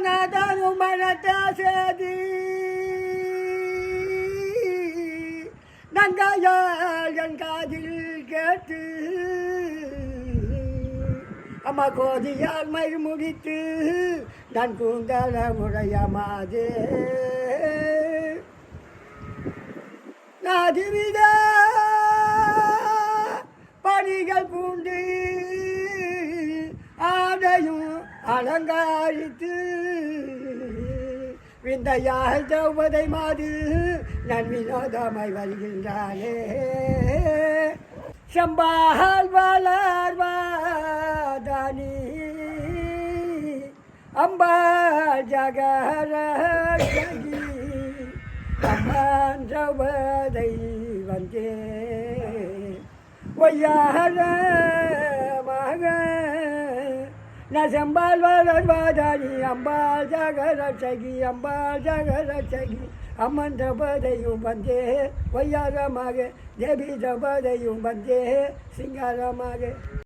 நாதானும் மனத்தாசதி நங்காயால் என் காதில் கேட்டு அம்மா கோதியால் மயில் முடித்து நான் கூந்தல முறையமாதே நாதிவித பணிகள் பூண்டு ஆடையும் அலங்காரித்து விந்தையாய் தௌவதை மாது நான் வினோதமாய் வருகின்றானே செம்பால் வளர்வாதானி அம்பாள் ஜகரகி அம்மான் தௌவதை வந்தே ஒய்யார மக நசம்பால் வளர்வாதானி அம்பாள் ஜகரட்சகி அம்பாள் ஜகரட்சகி அம்மன் தபதையும் வந்தே ஒய்யாரமாக தேவி தபதையும் வந்தே சிங்காரமாக